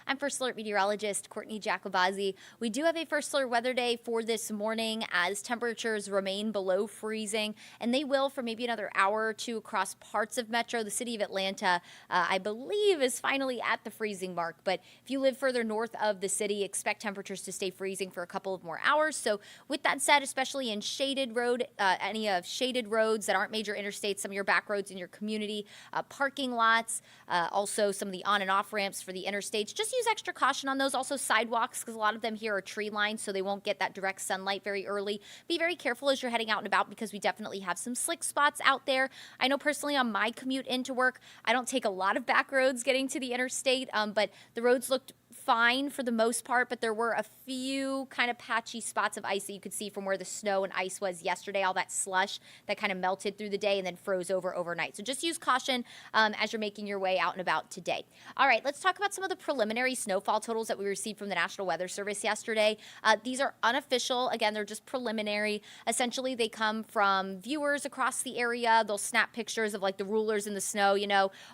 I'm First Alert Meteorologist Courteney Jacobazzi. We do have a First Alert weather day for this morning as temperatures remain below freezing, and they will for maybe another hour or two across parts of Metro. The city of Atlanta, I believe, is finally at the freezing mark, but if you live further north of the city, expect temperatures to stay freezing for a couple of more hours. So with that said, especially in any of shaded roads that aren't major interstates, some of your back roads in your community, parking lots, also some of the on and off ramps for the interstates, just use extra caution on those. Also sidewalks, because a lot of them here are tree lined, so they won't get that direct sunlight very early. Be very careful as you're heading out and about, because we definitely have some slick spots out there. I know personally on my commute into work, I don't take a lot of back roads getting to the interstate, but the roads looked fine for the most part, but there were a few kind of patchy spots of ice that you could see from where the snow and ice was yesterday, all that slush that kind of melted through the day and then froze over overnight. So just use caution as you're making your way out and about today. All right, let's talk about some of the preliminary snowfall totals that we received from the National Weather Service yesterday. These are unofficial. Again, they're just preliminary. Essentially, they come from viewers across the area. They'll snap pictures of like the rulers in the snow,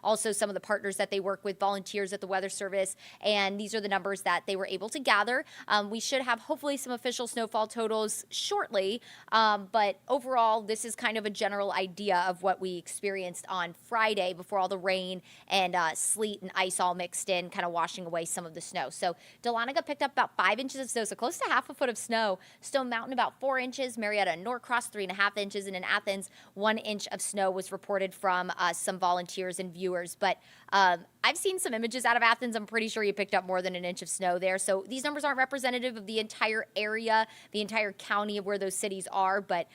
also some of the partners that they work with, volunteers at the Weather Service, and these are the numbers that they were able to gather. We should have hopefully some official snowfall totals shortly, but overall, this is kind of a general idea of what we experienced on Friday before all the rain and sleet and ice all mixed in, kind of washing away some of the snow. So Dahlonega picked up about 5 inches of snow, so close to half a foot of snow. Stone Mountain about 4 inches, Marietta and Norcross 3.5 inches, and in Athens 1 inch of snow was reported from some volunteers and viewers. But I've seen some images out of Athens. I'm pretty sure you picked up more than 1 inch of snow there. So these numbers aren't representative of the entire area, the entire county of where those cities are, but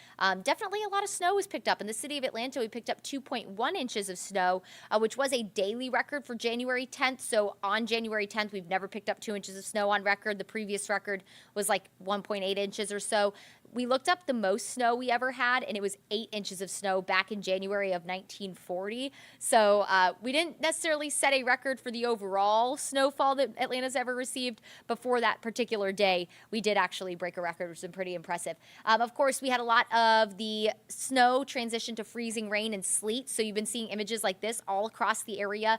definitely a lot of snow was picked up. In the city of Atlanta, we picked up 2.1 inches of snow, which was a daily record for January 10th. So on January 10th, we've never picked up 2 inches of snow on record. The previous record was like 1.8 inches or so. We looked up the most snow we ever had, and it was 8 inches of snow back in January of 1940. So we didn't necessarily set a record for the overall snowfall that Atlanta's ever received. Before that particular day, we did actually break a record, which was pretty impressive. Of course, we had a lot of the snow transition to freezing rain and sleet. So you've been seeing images like this all across the area.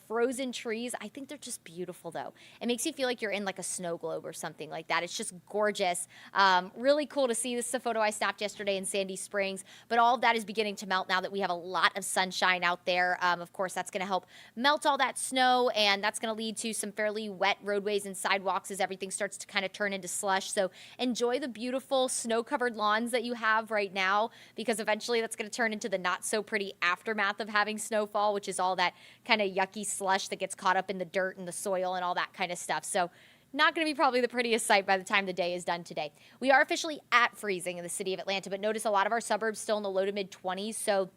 Frozen trees. I think they're just beautiful, though. It makes you feel like you're in like a snow globe or something like that. It's just gorgeous. Really cool to see. This is a photo I snapped yesterday in Sandy Springs, but all of that is beginning to melt now that we have a lot of sunshine out there. Of course, that's going to help melt all that snow, and that's going to lead to some fairly wet roadways and sidewalks as everything starts to kind of turn into slush. So enjoy the beautiful snow-covered lawns that you have right now, because eventually that's going to turn into the not-so-pretty aftermath of having snowfall, which is all that kind of yucky slush that gets caught up in the dirt and the soil and all that kind of stuff. So not going to be probably the prettiest sight by the time the day is done today. We are officially at freezing in the city of Atlanta, but notice a lot of our suburbs still in the low to mid 20s, so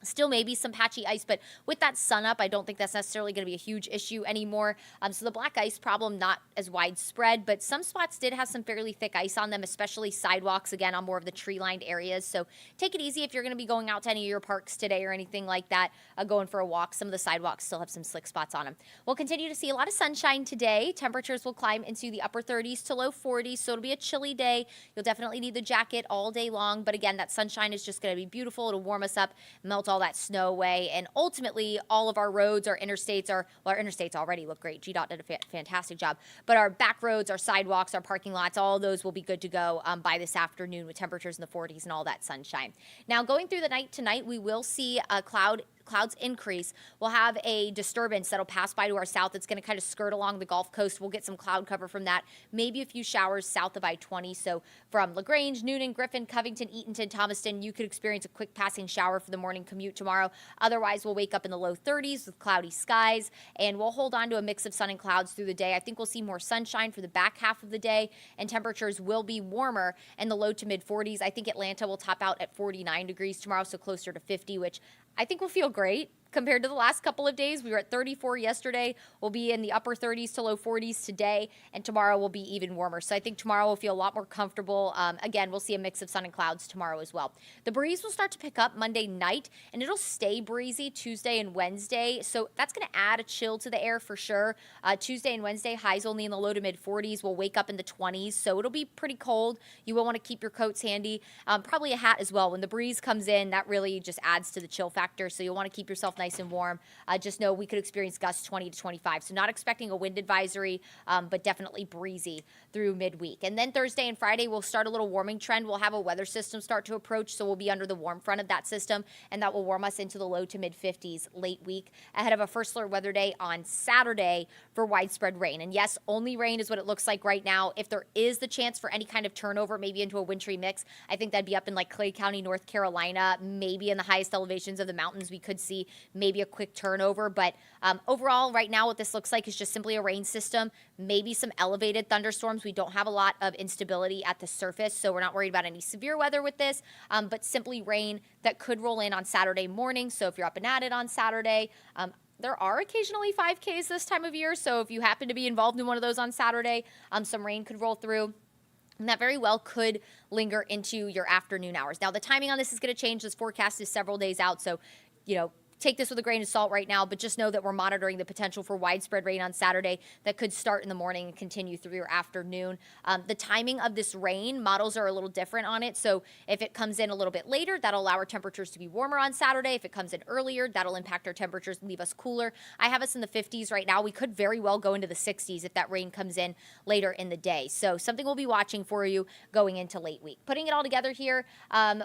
still maybe some patchy ice, but with that sun up, I don't think that's necessarily going to be a huge issue anymore. So the black ice problem, not as widespread, but some spots did have some fairly thick ice on them, especially sidewalks, again, on more of the tree-lined areas. So take it easy if you're going to be going out to any of your parks today or anything like that, going for a walk. Some of the sidewalks still have some slick spots on them. We'll continue to see a lot of sunshine today. Temperatures will climb into the upper 30s to low 40s, so it'll be a chilly day. You'll definitely need the jacket all day long, but again, that sunshine is just going to be beautiful. It'll warm us up, melt all that snow away, and ultimately all of our roads, our interstates our interstates already look great. GDOT did a fantastic job, but our back roads, our sidewalks, our parking lots, all of those will be good to go by this afternoon with temperatures in the 40s and all that sunshine. Now, going through the night tonight, we will see a clouds increase. We'll have a disturbance that'll pass by to our south. It's going to kind of skirt along the Gulf Coast. We'll get some cloud cover from that. Maybe a few showers south of I-20. So from LaGrange, Noonan, Griffin, Covington, Eatonton, Thomaston, you could experience a quick passing shower for the morning commute tomorrow. Otherwise, we'll wake up in the low 30s with cloudy skies, and we'll hold on to a mix of sun and clouds through the day. I think we'll see more sunshine for the back half of the day, and temperatures will be warmer in the low to mid 40s. I think Atlanta will top out at 49 degrees tomorrow, so closer to 50, which I think will feel great compared to the last couple of days. We were at 34 yesterday. We'll be in the upper 30s to low 40s today, and tomorrow will be even warmer. So I think tomorrow will feel a lot more comfortable. Again, we'll see a mix of sun and clouds tomorrow as well. The breeze will start to pick up Monday night, and it'll stay breezy Tuesday and Wednesday. So that's going to add a chill to the air for sure. Tuesday and Wednesday, highs only in the low to mid 40s. We'll wake up in the 20s, so it'll be pretty cold. You will want to keep your coats handy. Probably a hat as well. When the breeze comes in, that really just adds to the chill factor. So you'll want to keep yourself nice nice and warm. Just know we could experience gusts 20 to 25. So not expecting a wind advisory, but definitely breezy through midweek. And then Thursday and Friday, we'll start a little warming trend. We'll have a weather system start to approach, so we'll be under the warm front of that system, and that will warm us into the low to mid 50s late week ahead of a first alert weather day on Saturday for widespread rain. And yes, only rain is what it looks like right now. If there is the chance for any kind of turnover, maybe into a wintry mix, I think that'd be up in like Clay County, North Carolina, maybe in the highest elevations of the mountains. We could see maybe a quick turnover, but overall right now what this looks like is just simply a rain system, maybe some elevated thunderstorms. We don't have a lot of instability at the surface, so we're not worried about any severe weather with this, but simply rain that could roll in on Saturday morning. So if you're up and at it on Saturday, there are occasionally 5Ks this time of year, so if you happen to be involved in one of those on Saturday, some rain could roll through. And that very well could linger into your afternoon hours. Now, the timing on this is going to change. This forecast is several days out, so, take this with a grain of salt right now, but just know that we're monitoring the potential for widespread rain on Saturday that could start in the morning and continue through your afternoon. The timing of this rain, models are a little different on it. So if it comes in a little bit later, that'll allow our temperatures to be warmer on Saturday. If it comes in earlier, that'll impact our temperatures and leave us cooler. I have us in the 50s right now. We could very well go into the 60s if that rain comes in later in the day. So something we'll be watching for you going into late week. Putting it all together here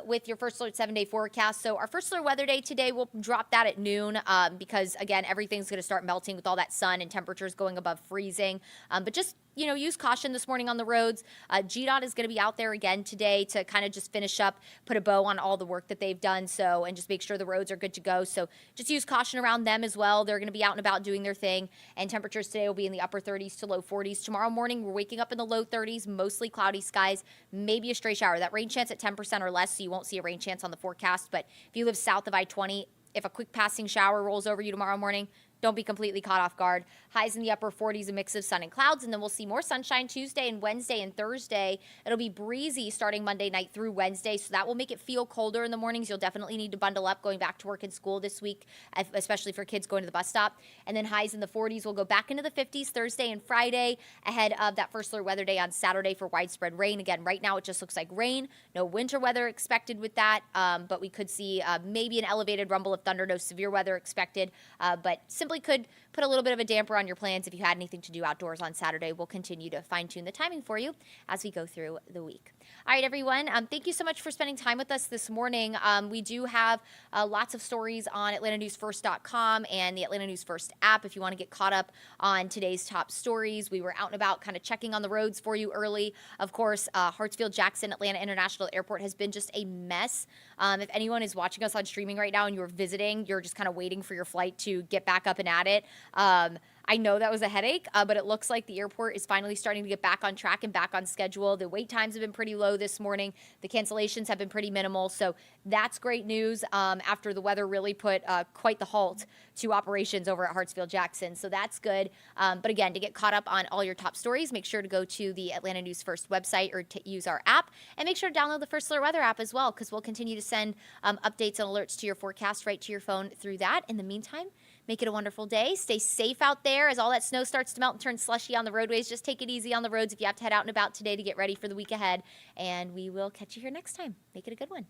with your first alert 7-day forecast. So our first alert weather day today, we'll drop that at noon because, again, everything's going to start melting with all that sun and temperatures going above freezing. But just, use caution this morning on the roads. GDOT is going to be out there again today to kind of just finish up, put a bow on all the work that they've done, and just make sure the roads are good to go. So just use caution around them as well. They're going to be out and about doing their thing, and temperatures today will be in the upper 30s to low 40s. Tomorrow morning, we're waking up in the low 30s, mostly cloudy skies, maybe a stray shower. That rain chance at 10% or less, so you won't see a rain chance on the forecast. But if you live south of I-20, if a quick passing shower rolls over you tomorrow morning, don't be completely caught off guard. Highs in the upper 40s, a mix of sun and clouds, and then we'll see more sunshine Tuesday and Wednesday and Thursday. It'll be breezy starting Monday night through Wednesday, so that will make it feel colder in the mornings. You'll definitely need to bundle up going back to work and school this week, especially for kids going to the bus stop. And then highs in the 40s will go back into the 50s Thursday and Friday ahead of that first alert weather day on Saturday for widespread rain. Again, right now it just looks like rain. No winter weather expected with that, but we could see maybe an elevated rumble of thunder. No severe weather expected, but simply could put a little bit of a damper on your plans if you had anything to do outdoors on Saturday. We'll continue to fine-tune the timing for you as we go through the week. All right, everyone, thank you so much for spending time with us this morning. We do have lots of stories on AtlantaNewsFirst.com and the Atlanta News First app if you want to get caught up on today's top stories. We were out and about kind of checking on the roads for you early. Of course, Hartsfield-Jackson Atlanta International Airport has been just a mess. If anyone is watching us on streaming right now and you're visiting, you're just kind of waiting for your flight to get back up and at it. I know that was a headache, but it looks like the airport is finally starting to get back on track and back on schedule. The wait times have been pretty low this morning. The cancellations have been pretty minimal. So that's great news after the weather really put quite the halt to operations over at Hartsfield-Jackson. So that's good. But again, to get caught up on all your top stories, make sure to go to the Atlanta News First website or to use our app. And make sure to download the First Alert Weather app as well, because we'll continue to send updates and alerts to your forecast right to your phone through that. In the meantime, make it a wonderful day. Stay safe out there as all that snow starts to melt and turn slushy on the roadways. Just take it easy on the roads if you have to head out and about today to get ready for the week ahead. And we will catch you here next time. Make it a good one.